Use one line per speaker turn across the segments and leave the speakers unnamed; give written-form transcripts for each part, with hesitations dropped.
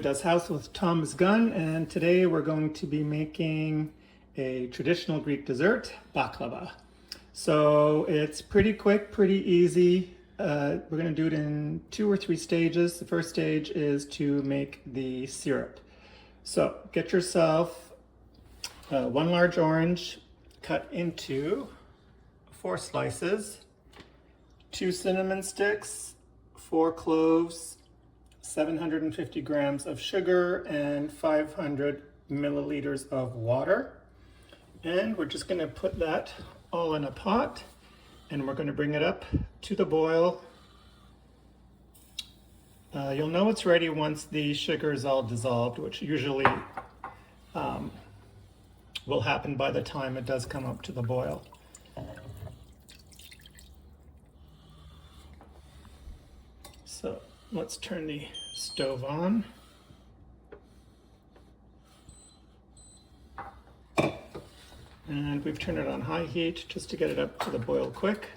Does House with Tom's Gun, and today we're going to be making a traditional Greek dessert, baklava. So it's pretty quick, pretty easy. We're going to do it in 2 or 3 stages. The first stage is to make the syrup. So get yourself 1 large orange cut into 4 slices, 2 cinnamon sticks, 4 cloves, 750 grams of sugar, and 500 milliliters of water. And we're just going to put that all in a pot, and we're going to bring it up to the boil. You'll know it's ready once the sugar is all dissolved, which usually will happen by the time it does come up to the boil. So let's turn the stove on. And we've turned it on high heat just to get it up to the boil quick.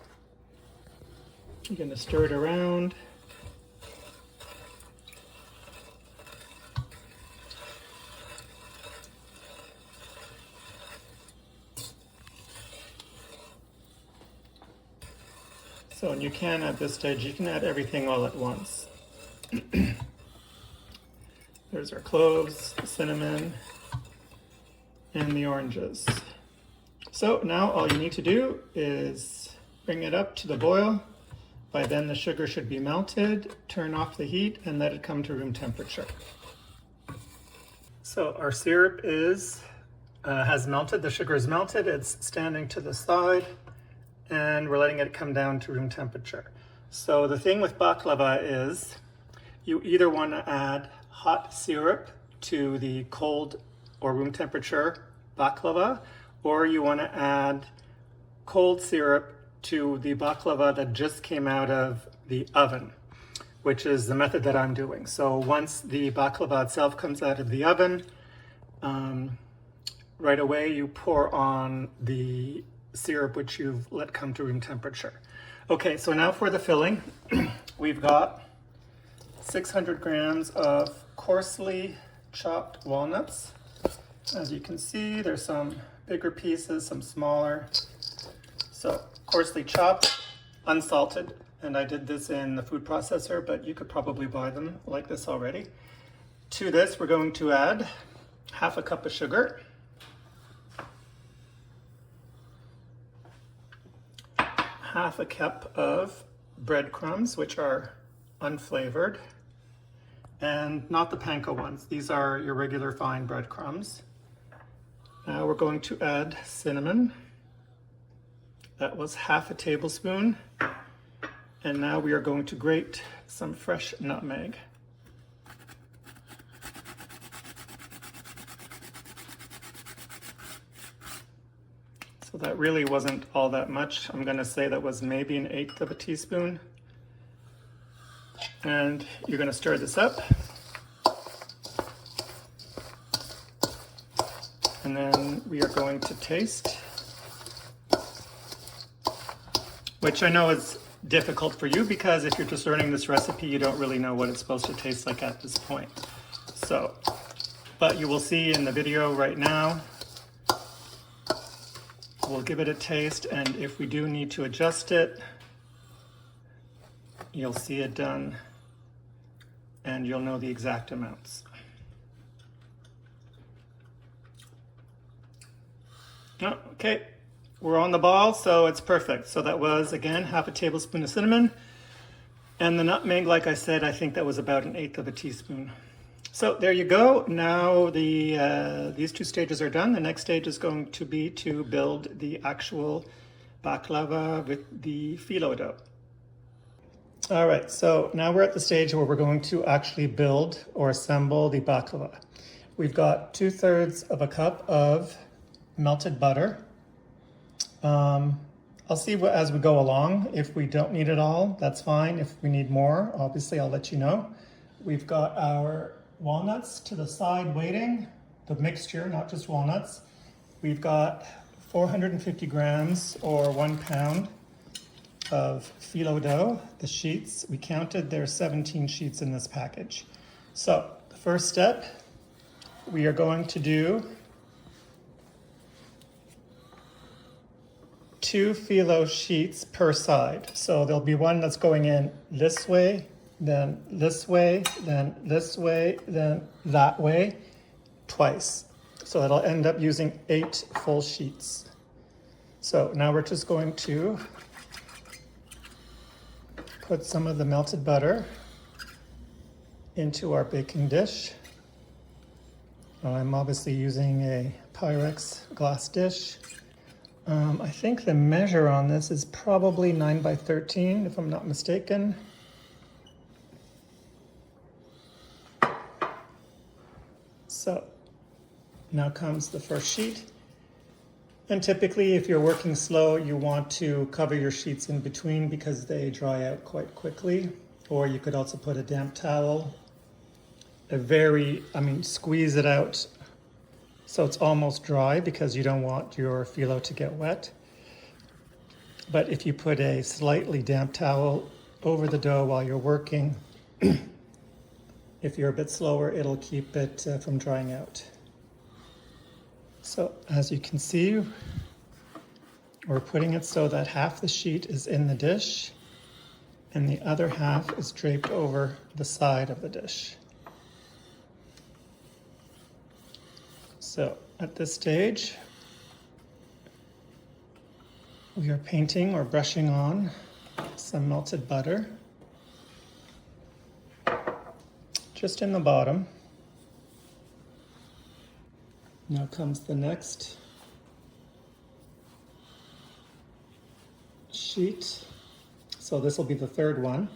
You're going to stir it around. So, and you can at this stage, you can add everything all at once. There's our cloves, the cinnamon, and the oranges. So now all you need to do is bring it up to the boil. By then the sugar should be melted. Turn off the heat and let it come to room temperature. So our syrup has melted. The sugar is melted. It's standing to the side, and we're letting it come down to room temperature. So the thing with baklava is you either want to add hot syrup to the cold or room temperature baklava, or you want to add cold syrup to the baklava that just came out of the oven, which is the method that I'm doing. So once the baklava itself comes out of the oven, right away you pour on the syrup which you've let come to room temperature. Okay, so now for the filling. We've got 600 grams of coarsely chopped walnuts. As you can see, there's some bigger pieces, some smaller. So coarsely chopped, unsalted, and I did this in the food processor, but you could probably buy them like this already. To this, we're going to add half a cup of sugar, half a cup of breadcrumbs, which are unflavored, and not the panko ones. These are your regular fine breadcrumbs. Now we're going to add cinnamon. That was half a tablespoon. And now we are going to grate some fresh nutmeg. So that really wasn't all that much. I'm going to say that was maybe 1/8 of a teaspoon. And you're going to stir this up. And then we are going to taste, which I know is difficult for you because if you're just learning this recipe, you don't really know what it's supposed to taste like at this point. So, but you will see in the video right now, we'll give it a taste, and if we do need to adjust it, you'll see it done and you'll know the exact amounts. Oh, okay, we're on the ball, so it's perfect. So that was, again, half a tablespoon of cinnamon. And the nutmeg, like I said, I think that was about 1/8 of a teaspoon. So there you go. Now these 2 stages are done. The next stage is going to be to build the actual baklava with the phyllo dough. All right, so now we're at the stage where we're going to actually build or assemble the baklava. We've got 2/3 of a cup of melted butter. I'll see as we go along. If we don't need it all, that's fine. If we need more, obviously I'll let you know. We've got our walnuts to the side waiting, the mixture, not just walnuts. We've got 450 grams or 1 pound of phyllo dough. The sheets, we counted, there's 17 sheets in this package. So The first step, we are going to do 2 phyllo sheets per side. So there'll be one that's going in this way, then this way, then this way, then that way, twice. So that'll end up using 8 full sheets. So now we're just going to put some of the melted butter into our baking dish. I'm obviously using a Pyrex glass dish. I think the measure on this is probably 9 by 13, if I'm not mistaken. So now comes the first sheet. And typically, if you're working slow, you want to cover your sheets in between because they dry out quite quickly. Or you could also put a damp towel, squeeze it out so it's almost dry because you don't want your phyllo to get wet. But if you put a slightly damp towel over the dough while you're working, if you're a bit slower, it'll keep it from drying out. So as you can see, we're putting it so that half the sheet is in the dish and the other half is draped over the side of the dish. So at this stage, we are painting or brushing on some melted butter just in the bottom. Now comes the next sheet. So this will be the third one.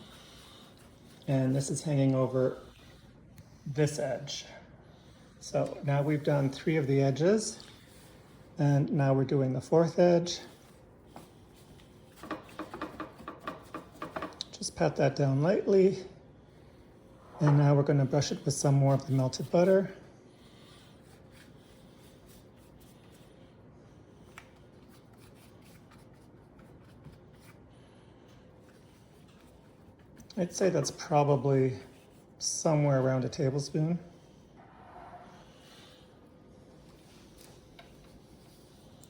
And this is hanging over this edge. So now we've done 3 of the edges. And now we're doing the 4th edge. Just pat that down lightly. And now we're going to brush it with some more of the melted butter. I'd say that's probably somewhere around a tablespoon.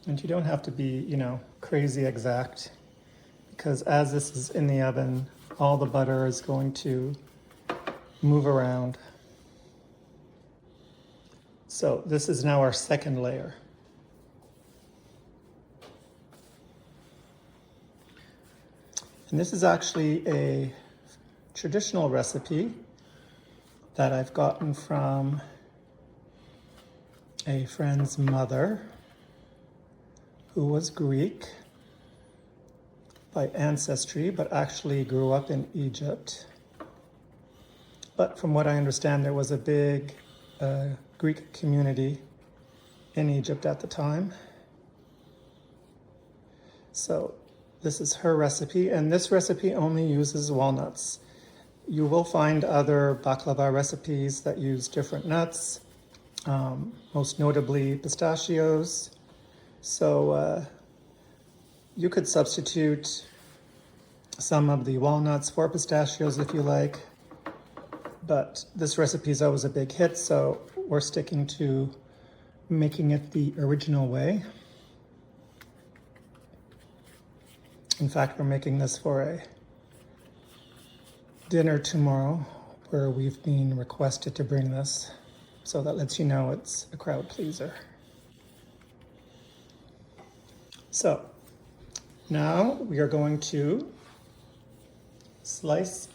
And you don't have to be, crazy exact, because as this is in the oven, all the butter is going to move around. So this is now our second layer. And this is actually a traditional recipe that I've gotten from a friend's mother who was Greek by ancestry, but actually grew up in Egypt. But from what I understand, there was a big Greek community in Egypt at the time. So this is her recipe, and this recipe only uses walnuts. You will find other baklava recipes that use different nuts, most notably pistachios. So you could substitute some of the walnuts for pistachios if you like, but this recipe is always a big hit, so we're sticking to making it the original way. In fact, we're making this for a dinner tomorrow where we've been requested to bring this, so that lets you know it's a crowd pleaser. So now we are going to slice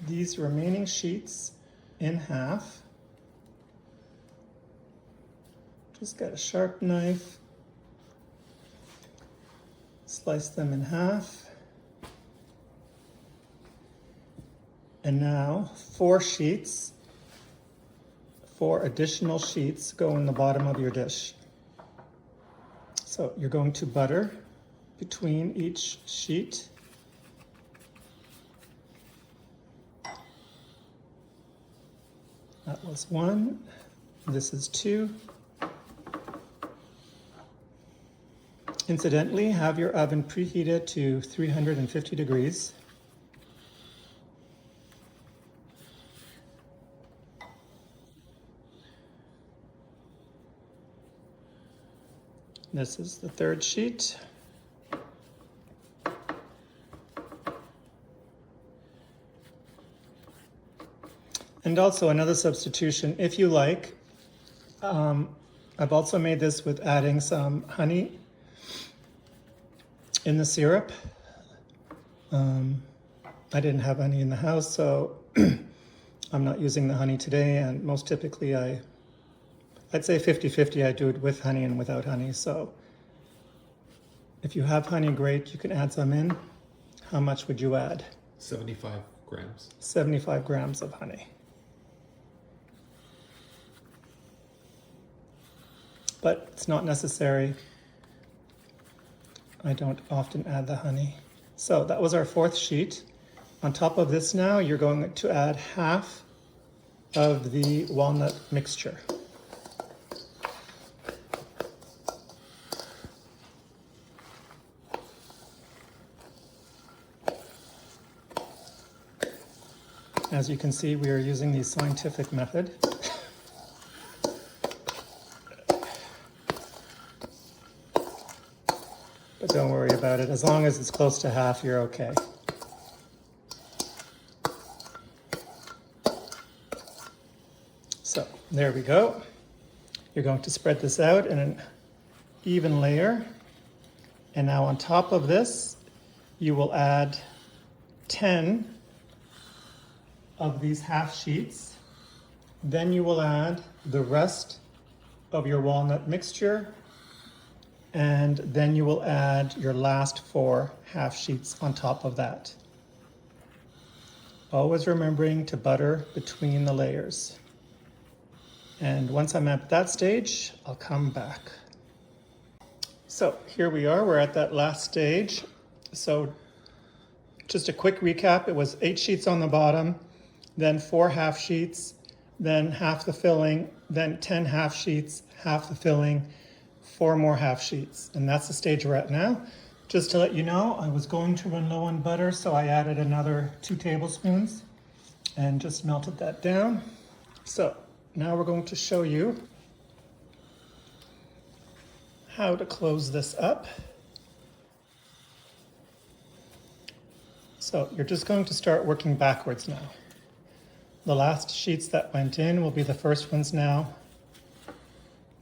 these remaining sheets in half. Just get a sharp knife, slice them in half. And now 4 additional sheets go in the bottom of your dish. So you're going to butter between each sheet. That was 1. This is 2. Incidentally, have your oven preheated to 350 degrees. This is the third sheet. And also another substitution, if you like, I've also made this with adding some honey in the syrup. I didn't have honey in the house, so I'm not using the honey today, and most typically I'd say 50-50, I do it with honey and without honey. So if you have honey, great, you can add some in. How much would you add?
75 grams.
75 grams of honey. But it's not necessary. I don't often add the honey. So that was our fourth sheet. On top of this now, you're going to add half of the walnut mixture. As you can see, we are using the scientific method. But don't worry about it. As long as it's close to half, you're okay. So there we go. You're going to spread this out in an even layer. And now on top of this, you will add 10 of these half sheets. Then you will add the rest of your walnut mixture. And then you will add your last 4 half sheets on top of that. Always remembering to butter between the layers. And once I'm at that stage, I'll come back. So here we are, we're at that last stage. So just a quick recap, it was 8 sheets on the bottom, then 4 half sheets, then half the filling, then 10 half sheets, half the filling, 4 more half sheets. And that's the stage we're at now. Just to let you know, I was going to run low on butter, so I added another 2 tablespoons and just melted that down. So now we're going to show you how to close this up. So you're just going to start working backwards now. The last sheets that went in will be the first ones now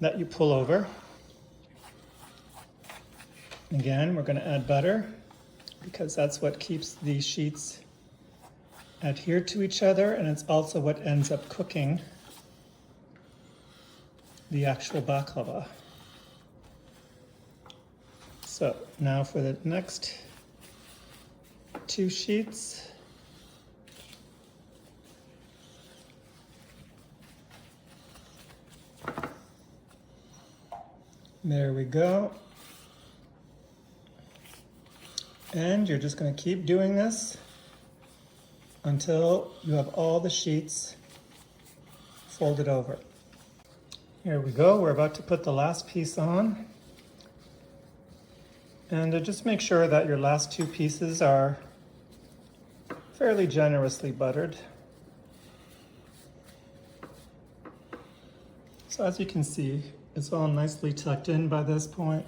that you pull over. Again, we're going to add butter because that's what keeps these sheets adhered to each other, and it's also what ends up cooking the actual baklava. So now for the next 2 sheets. There we go. And you're just going to keep doing this until you have all the sheets folded over. Here we go. We're about to put the last piece on. And just make sure that your last 2 pieces are fairly generously buttered. So as you can see, it's all nicely tucked in by this point.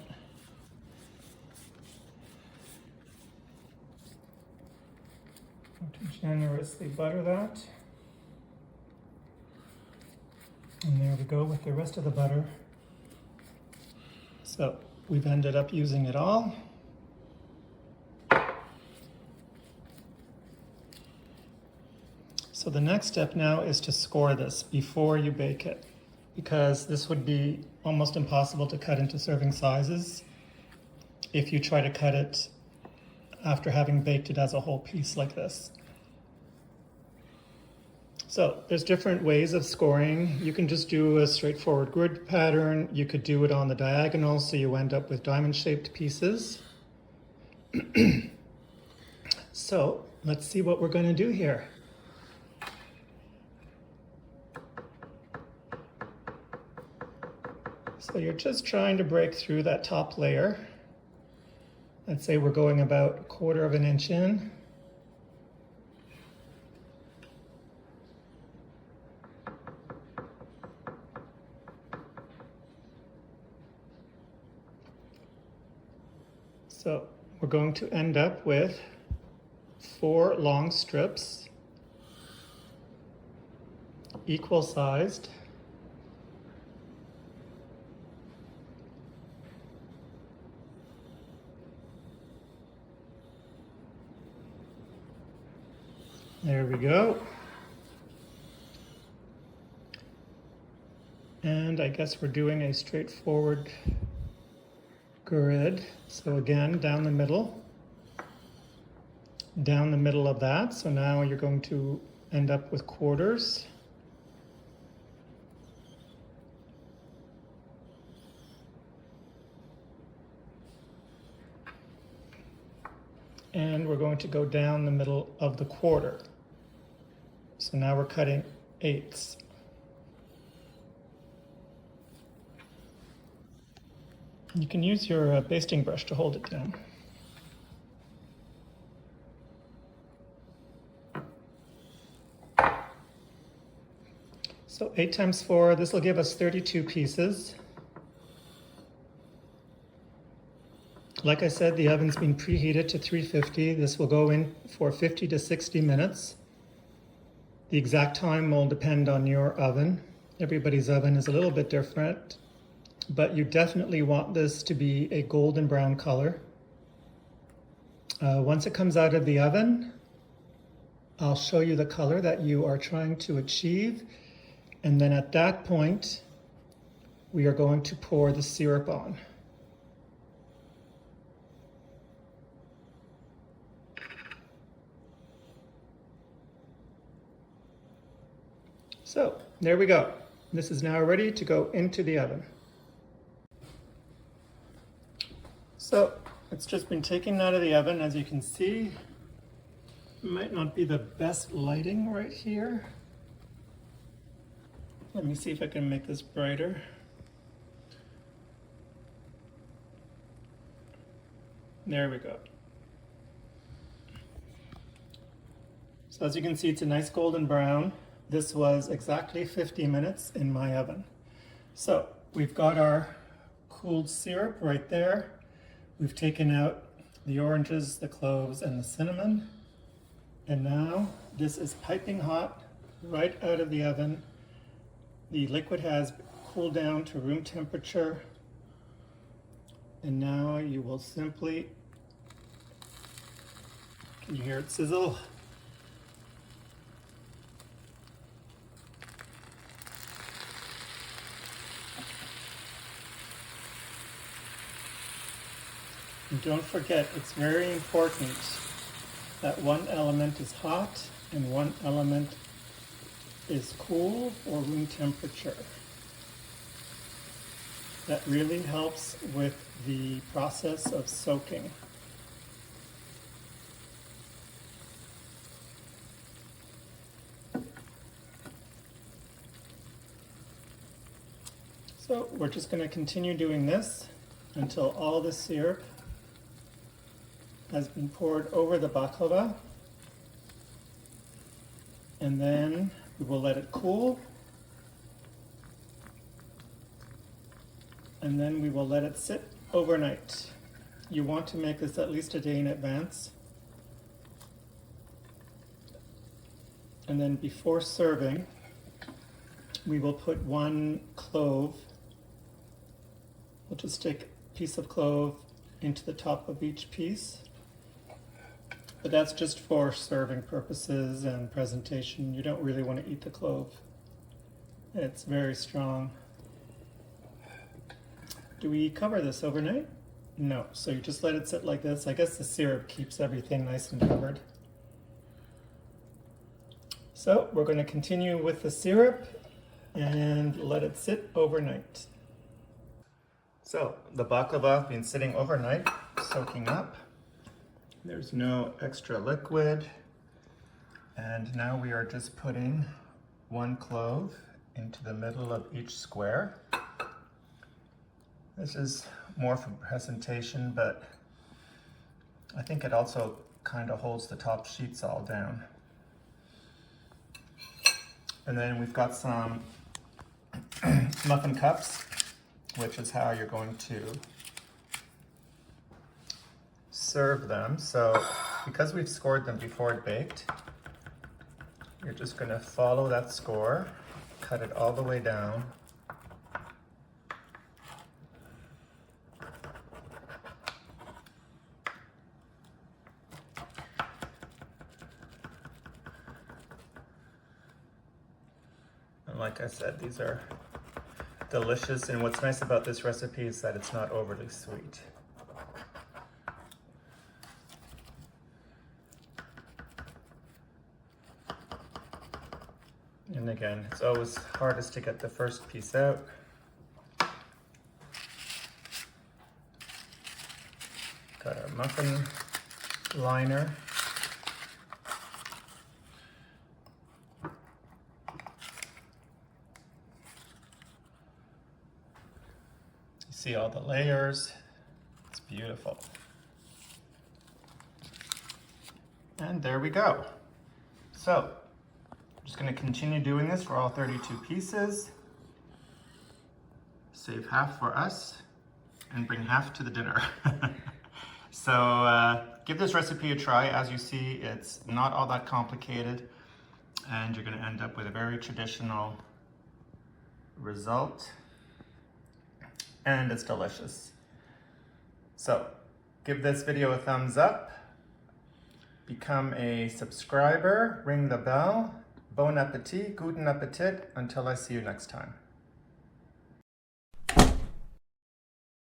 To generously butter that. And there we go with the rest of the butter. So we've ended up using it all. So the next step now is to score this before you bake it, because this would be almost impossible to cut into serving sizes if you try to cut it after having baked it as a whole piece like this. So there's different ways of scoring. You can just do a straightforward grid pattern. You could do it on the diagonal, so you end up with diamond-shaped pieces. So let's see what we're going to do here. So you're just trying to break through that top layer. Let's say we're going about 1/4 of an inch in. So we're going to end up with 4 long strips, equal sized. There we go. And I guess we're doing a straightforward grid. So again, down the middle of that. So now you're going to end up with quarters. And we're going to go down the middle of the quarter. So now we're cutting 8ths. You can use your basting brush to hold it down. So 8 times 4, this will give us 32 pieces. Like I said, the oven's been preheated to 350. This will go in for 50 to 60 minutes. The exact time will depend on your oven. Everybody's oven is a little bit different, but you definitely want this to be a golden brown color. Once it comes out of the oven, I'll show you the color that you are trying to achieve. And then at that point, we are going to pour the syrup on. So there we go. This is now ready to go into the oven. So it's just been taken out of the oven. As you can see, it might not be the best lighting right here. Let me see if I can make this brighter. There we go. So as you can see, it's a nice golden brown. This was exactly 50 minutes in my oven. So we've got our cooled syrup right there. We've taken out the oranges, the cloves, and the cinnamon. And now this is piping hot right out of the oven. The liquid has cooled down to room temperature. And now you will simply, can you hear it sizzle? And don't forget, it's very important that one element is hot and one element is cool or room temperature. That really helps with the process of soaking. So we're just going to continue doing this until all the syrup has been poured over the baklava, and then we will let it cool, and then we will let it sit overnight. You want to make this at least a day in advance, and then before serving we will put 1 clove. We'll just stick a piece of clove into the top of each piece. But that's just for serving purposes and presentation. You don't really want to eat the clove. It's very strong. Do we cover this overnight? No, so you just let it sit like this. I guess the syrup keeps everything nice and covered. So we're going to continue with the syrup and let it sit overnight. So the baklava has been sitting overnight, soaking up. There's no extra liquid. And now we are just putting 1 clove into the middle of each square. This is more for presentation, but I think it also kind of holds the top sheets all down. And then we've got some muffin cups, which is how you're going to serve them. So because we've scored them before it baked, you're just gonna follow that score, cut it all the way down. And like I said, these are delicious, and what's nice about this recipe is that it's not overly sweet. And again, it's always hardest to get the first piece out. Got our muffin liner. See all the layers. It's beautiful. And there we go. So, I'm just going to continue doing this for all 32 pieces. Save half for us and bring half to the dinner. So, give this recipe a try. As you see, it's not all that complicated, and you're going to end up with a very traditional result. And it's delicious. So give this video a thumbs up, become a subscriber, ring the bell. Bon appetit, guten appetit, until I see you next time.